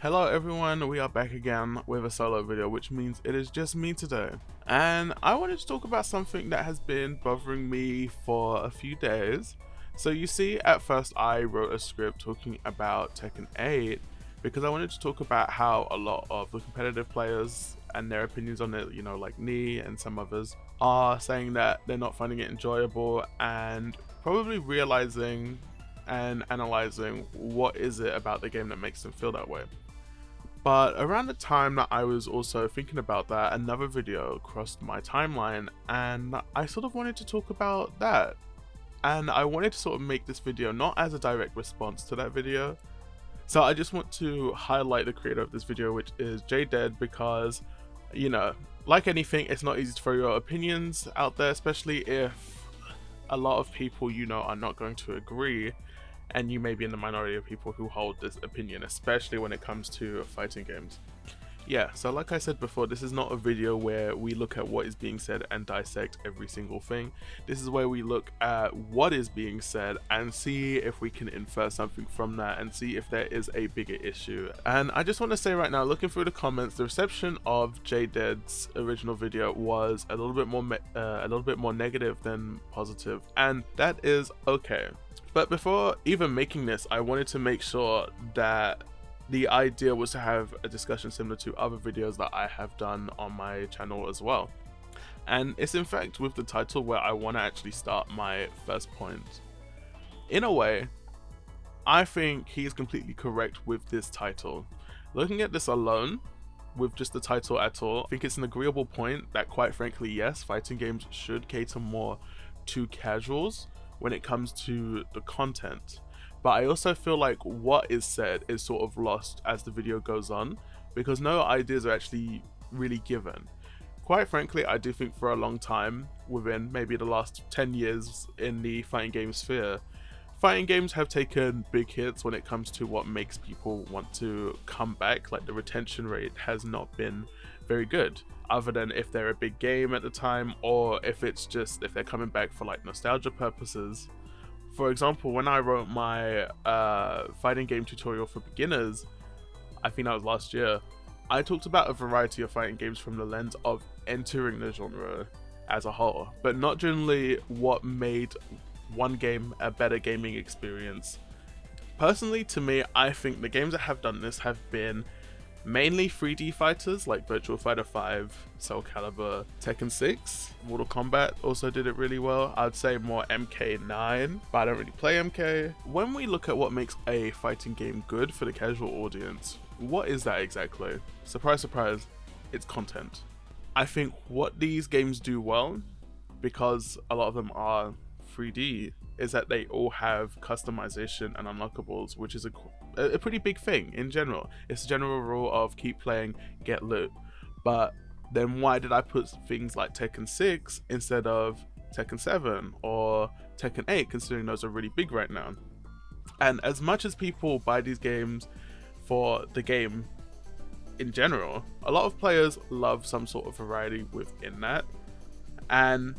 Hello everyone, we are back again with a solo video, which means it is just me today. And I wanted to talk about something that has been bothering me for a few days. So you see, at first I wrote a script talking about Tekken 8 because I wanted to talk about how a lot of the competitive players and their opinions on it, like Nee and some others, are saying that they're not finding it enjoyable and probably realizing and analyzing what is it about the game that makes them feel that way. But around the time that I was also thinking about that, another video crossed my timeline and I sort of wanted to talk about that. And I wanted to sort of make this video not as a direct response to that video. So I just want to highlight the creator of this video, which is JDead, because, like anything, it's not easy to throw your opinions out there, especially if a lot of people are not going to agree, and you may be in the minority of people who hold this opinion, especially when it comes to fighting games. Yeah, so like I said before, this is not a video where we look at what is being said and dissect every single thing. This is where we look at what is being said and see if we can infer something from that and see if there is a bigger issue. And I just want to say right now, looking through the comments, the reception of JDead's original video was a little bit more negative than positive, and that is okay. But before even making this, I wanted to make sure that the idea was to have a discussion similar to other videos that I have done on my channel as well. And it's in fact with the title where I want to actually start my first point. In a way, I think he's completely correct with this title. Looking at this alone, with just the title at all, I think it's an agreeable point that, quite frankly, yes, fighting games should cater more to casuals when it comes to the content. But I also feel like what is said is sort of lost as the video goes on, because no ideas are actually really given. Quite frankly, I do think for a long time, within maybe the last 10 years in the fighting game sphere, fighting games have taken big hits when it comes to what makes people want to come back. Like, the retention rate has not been very good, other than if they're a big game at the time, or if they're coming back for like nostalgia purposes. For example, when I wrote my fighting game tutorial for beginners, I think that was last year, I talked about a variety of fighting games from the lens of entering the genre as a whole, but not generally what made one game a better gaming experience. Personally, to me, I think the games that have done this have been mainly 3D fighters like Virtua Fighter 5, Soul Calibur, Tekken 6, Mortal Kombat also did it really well. I'd say more MK9, but I don't really play MK. When we look at what makes a fighting game good for the casual audience, what is that exactly? Surprise, surprise, it's content. I think what these games do well, because a lot of them are 3D, is that they all have customization and unlockables, which is a pretty big thing in general. It's a general rule of keep playing, get loot. But then why did I put things like Tekken 6 instead of Tekken 7 or Tekken 8, considering those are really big right now? And as much as people buy these games for the game in general, a lot of players love some sort of variety within that. And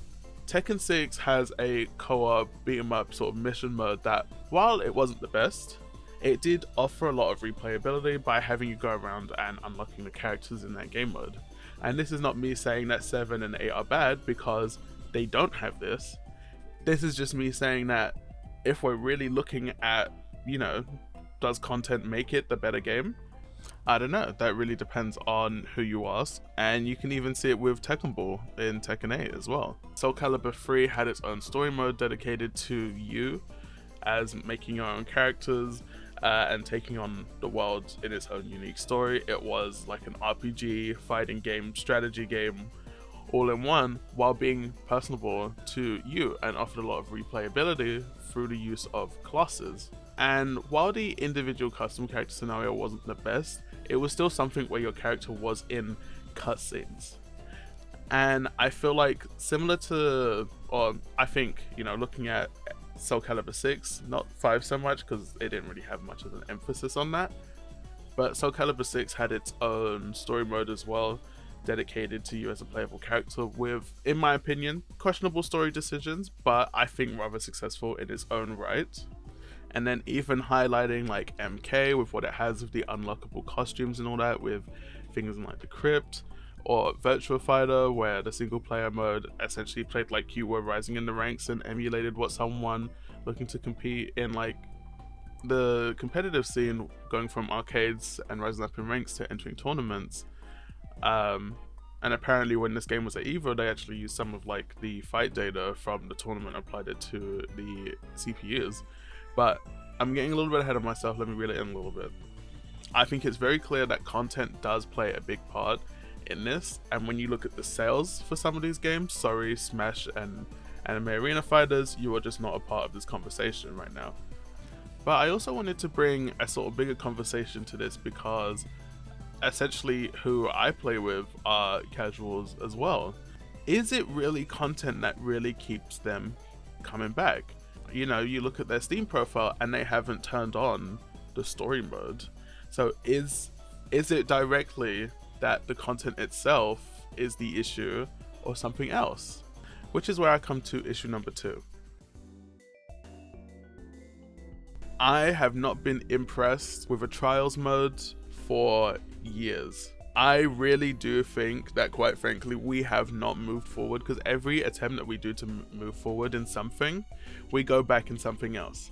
Tekken 6 has a co-op beat 'em up sort of mission mode that, while it wasn't the best, it did offer a lot of replayability by having you go around and unlocking the characters in that game mode. And this is not me saying that 7 and 8 are bad, because they don't have this. This is just me saying that if we're really looking at, does content make it the better game? I don't know, that really depends on who you ask, and you can even see it with Tekken Ball in Tekken 8 as well. Soul Calibur 3 had its own story mode dedicated to you, as making your own characters and taking on the world in its own unique story. It was like an RPG, fighting game, strategy game, all in one, while being personable to you and offered a lot of replayability through the use of classes. And while the individual custom character scenario wasn't the best, it was still something where your character was in cutscenes. And I feel like similar to, or I think, looking at Soul Calibur 6, not 5 so much because it didn't really have much of an emphasis on that, but Soul Calibur 6 had its own story mode as well, dedicated to you as a playable character with, in my opinion, questionable story decisions, but I think rather successful in its own right. and then even highlighting like MK with what it has with the unlockable costumes and all that, with things in like the crypt, or Virtua Fighter, where the single player mode essentially played like you were rising in the ranks and emulated what someone looking to compete in like the competitive scene, going from arcades and rising up in ranks to entering tournaments. And apparently when this game was at EVO, they actually used some of like the fight data from the tournament, applied it to the CPUs. But I'm getting a little bit ahead of myself, let me reel it in a little bit. I think it's very clear that content does play a big part in this, and when you look at the sales for some of these games, sorry Smash and Anime Arena Fighters, you are just not a part of this conversation right now. But I also wanted to bring a sort of bigger conversation to this, because essentially who I play with are casuals as well. Is it really content that really keeps them coming back? You know, you look at their Steam profile and they haven't turned on the story mode. So is it directly that the content itself is the issue, or something else? Which is where I come to issue number 2. I have not been impressed with a trials mode for years. I really do think that, quite frankly, we have not moved forward, because every attempt that we do to move forward in something, we go back in something else,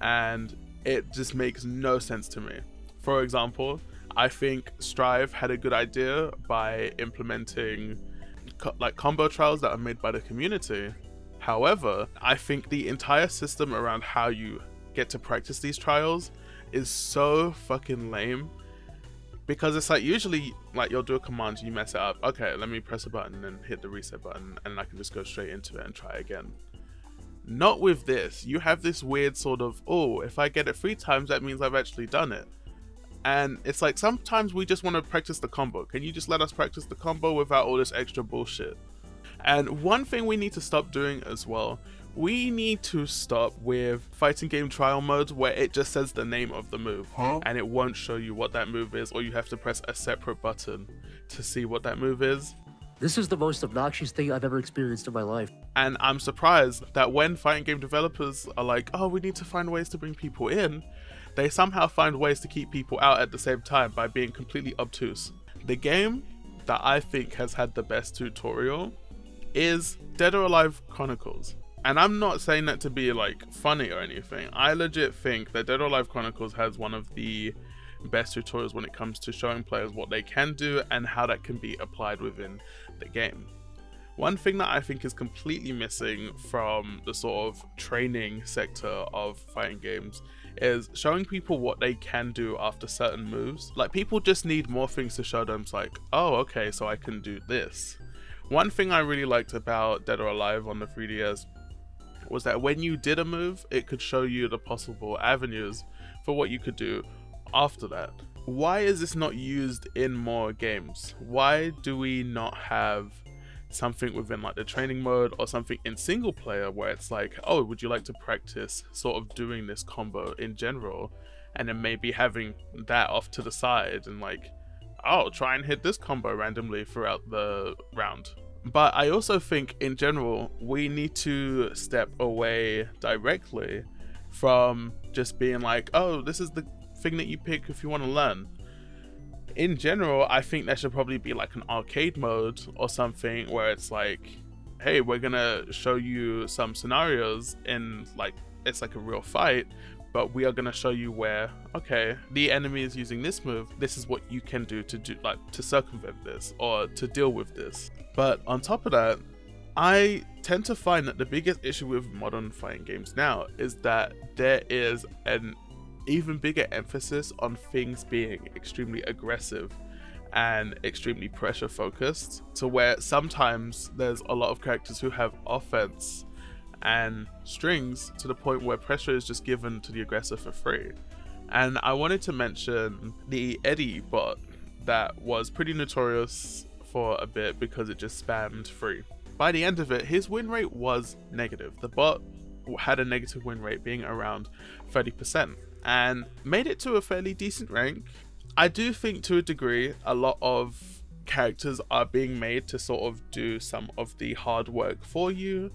and it just makes no sense to me. For example, I think Strive had a good idea by implementing like combo trials that are made by the community. However, I think the entire system around how you get to practice these trials is so fucking lame, because it's like, usually like you'll do a command, you mess it up, okay, let me press a button and hit the reset button, and I can just go straight into it and try again. Not with this. You have this weird sort of, oh, if I get it 3 times, that means I've actually done it. And it's like, sometimes we just want to practice the combo. Can you just let us practice the combo without all this extra bullshit? And one thing we need to stop doing as well, we need to stop with fighting game trial modes where it just says the name of the move, and it won't show you what that move is, or you have to press a separate button to see what that move is. This is the most obnoxious thing I've ever experienced in my life. And I'm surprised that when fighting game developers are like, oh, we need to find ways to bring people in, they somehow find ways to keep people out at the same time by being completely obtuse. The game that I think has had the best tutorial is Dead or Alive Chronicles. And I'm not saying that to be like funny or anything. I legit think that Dead or Alive Chronicles has one of the best tutorials when it comes to showing players what they can do and how that can be applied within the game. One thing that I think is completely missing from the sort of training sector of fighting games is showing people what they can do after certain moves. Like, people just need more things to show them. It's like, oh, okay, so I can do this. One thing I really liked about Dead or Alive on the 3DS was that when you did a move, it could show you the possible avenues for what you could do after that. Why is this not used in more games? Why do we not have something within like the training mode or something in single player where it's like, oh, would you like to practice sort of doing this combo in general, and then maybe having that off to the side and like, oh, try and hit this combo randomly throughout the round. But I also think in general we need to step away directly from just being like, oh, this is the thing that you pick if you want to learn. In general, I think there should probably be like an arcade mode or something where it's like, hey, we're gonna show you some scenarios in like, it's like a real fight, but we are gonna show you where, okay, the enemy is using this move, this is what you can do to circumvent this or to deal with this. But on top of that, I tend to find that the biggest issue with modern fighting games now is that there is an even bigger emphasis on things being extremely aggressive and extremely pressure focused, to where sometimes there's a lot of characters who have offense and strings to the point where pressure is just given to the aggressor for free. And I wanted to mention the Eddie bot that was pretty notorious for a bit because it just spammed free. By the end of it, his win rate was negative. The bot had a negative win rate being around 30%. And made it to a fairly decent rank. I do think to a degree a lot of characters are being made to sort of do some of the hard work for you,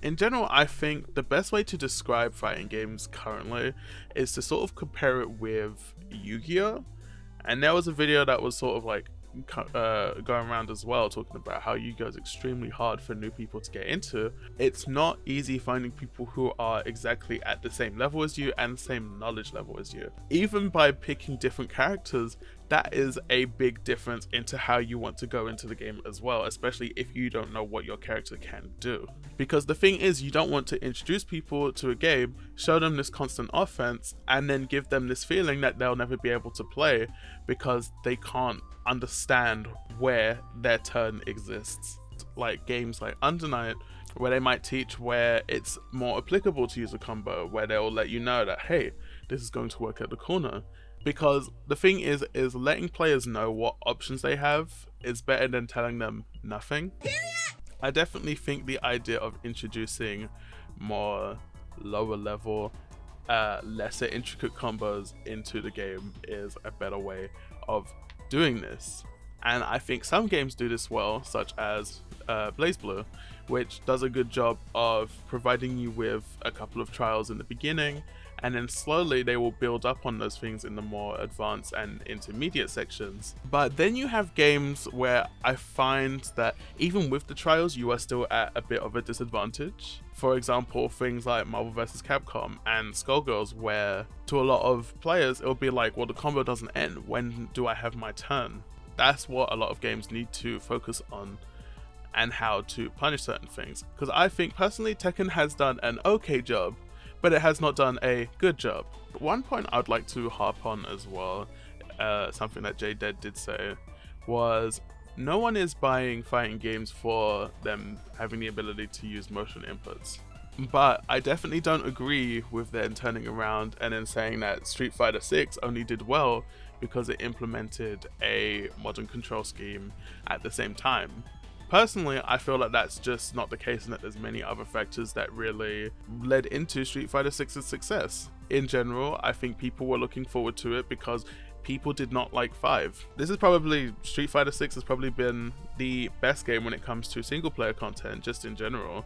In general, I think the best way to describe fighting games currently is to sort of compare it with Yu-Gi-Oh! And there was a video that was sort of like going around as well, talking about how Yu-Gi-Oh! Is extremely hard for new people to get into. It's not easy finding people who are exactly at the same level as you and the same knowledge level as you. Even by picking different characters, that is a big difference into how you want to go into the game as well, especially if you don't know what your character can do. Because the thing is, you don't want to introduce people to a game, show them this constant offense, and then give them this feeling that they'll never be able to play because they can't understand where their turn exists. Like games like Under Night, where they might teach where it's more applicable to use a combo, where they'll let you know that, hey, this is going to work at the corner. Because the thing is letting players know what options they have is better than telling them nothing. I definitely think the idea of introducing more lower level, lesser intricate combos into the game is a better way of doing this. And I think some games do this well, such as BlazBlue, which does a good job of providing you with a couple of trials in the beginning, and then slowly they will build up on those things in the more advanced and intermediate sections. But then you have games where I find that even with the trials, you are still at a bit of a disadvantage. For example, things like Marvel vs. Capcom and Skullgirls, where to a lot of players, it'll be like, well, the combo doesn't end. When do I have my turn? That's what a lot of games need to focus on, and how to punish certain things. Because I think personally, Tekken has done an okay job, but it has not done a good job. One point I'd like to harp on as well, something that JDead did say, was no one is buying fighting games for them having the ability to use motion inputs. But I definitely don't agree with them turning around and then saying that Street Fighter 6 only did well because it implemented a modern control scheme at the same time. Personally, I feel like that's just not the case, and that there's many other factors that really led into Street Fighter 6's success. In general, I think people were looking forward to it because people did not like 5. This is probably, Street Fighter 6 has probably been the best game when it comes to single player content, just in general.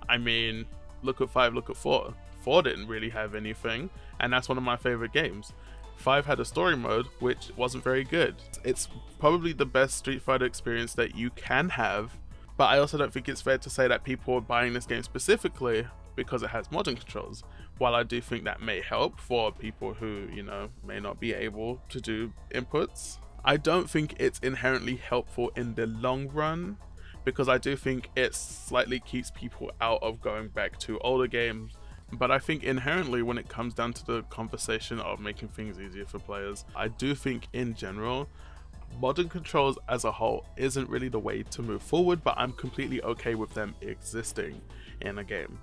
I mean, look at 5, look at 4. 4 didn't really have anything, and that's one of my favorite games. 5 had a story mode, which wasn't very good. It's probably the best Street Fighter experience that you can have, but I also don't think it's fair to say that people are buying this game specifically because it has modern controls. While I do think that may help for people who, you know, may not be able to do inputs, I don't think it's inherently helpful in the long run, because I do think it slightly keeps people out of going back to older games. But I think inherently, when it comes down to the conversation of making things easier for players, I do think in general, modern controls as a whole isn't really the way to move forward, but I'm completely okay with them existing in a game.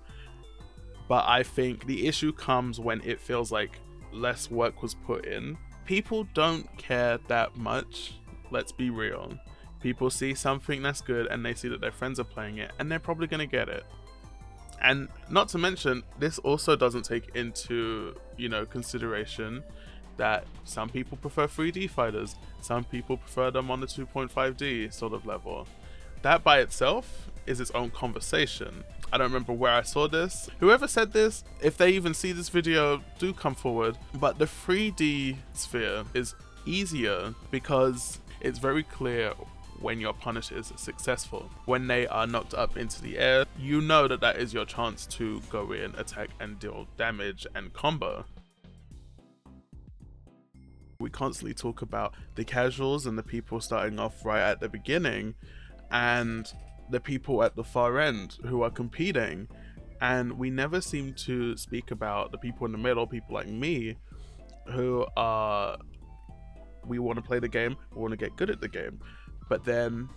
But I think the issue comes when it feels like less work was put in. People don't care that much, let's be real. People see something that's good and they see that their friends are playing it, and they're probably going to get it. And not to mention, this also doesn't take into, consideration that some people prefer 3D fighters, some people prefer them on the 2.5D sort of level. That by itself is its own conversation. I don't remember where I saw this. Whoever said this, if they even see this video, do come forward. But the 3D sphere is easier because it's very clear when your Punisher is successful. When they are knocked up into the air, you know that that is your chance to go in, attack and deal damage and combo. We constantly talk about the casuals and the people starting off right at the beginning and the people at the far end who are competing, and we never seem to speak about the people in the middle, people like me, who are, we want to play the game, we want to get good at the game, but then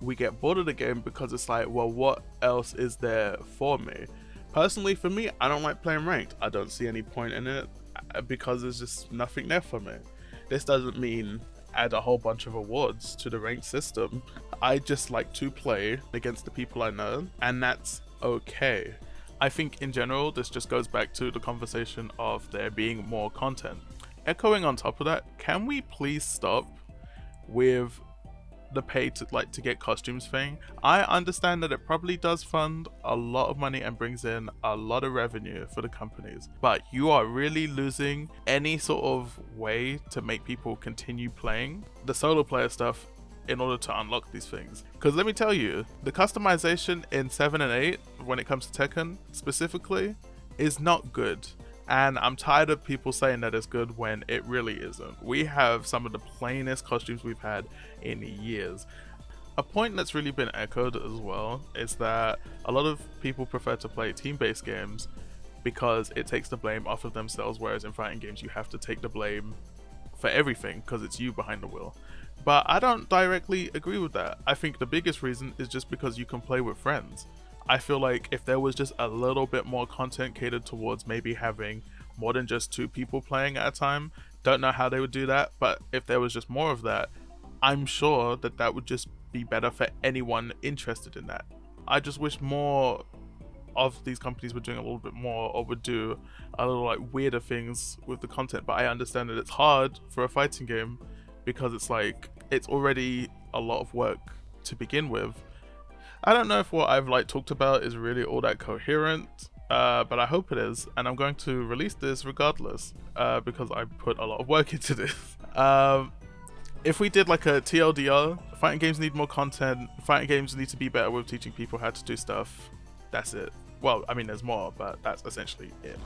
we get bored of the game because it's like, well, what else is there for me? Personally, for me, I don't like playing ranked. I don't see any point in it because there's just nothing there for me. This doesn't mean add a whole bunch of awards to the ranked system. I just like to play against the people I know, and that's okay. I think in general, this just goes back to the conversation of there being more content. Echoing on top of that, can we please stop with the pay to get costumes thing. I understand that it probably does fund a lot of money and brings in a lot of revenue for the companies, but you are really losing any sort of way to make people continue playing the solo player stuff in order to unlock these things. Because let me tell you, the customization in 7 and 8 when it comes to Tekken specifically is not good. And I'm tired of people saying that it's good when it really isn't. We have some of the plainest costumes we've had in years. A point that's really been echoed as well is that a lot of people prefer to play team-based games because it takes the blame off of themselves, whereas in fighting games you have to take the blame for everything because it's you behind the wheel. But I don't directly agree with that. I think the biggest reason is just because you can play with friends. I feel like if there was just a little bit more content catered towards maybe having more than just 2 people playing at a time, don't know how they would do that, but if there was just more of that, I'm sure that that would just be better for anyone interested in that. I just wish more of these companies were doing a little bit more, or would do a little like weirder things with the content. But I understand that it's hard for a fighting game because it's like it's already a lot of work to begin with. I don't know if what I've like talked about is really all that coherent, but I hope it is, and I'm going to release this regardless because I put a lot of work into this. If we did like a TLDR, fighting games need more content, fighting games need to be better with teaching people how to do stuff. That's it. Well, I mean there's more, but that's essentially it.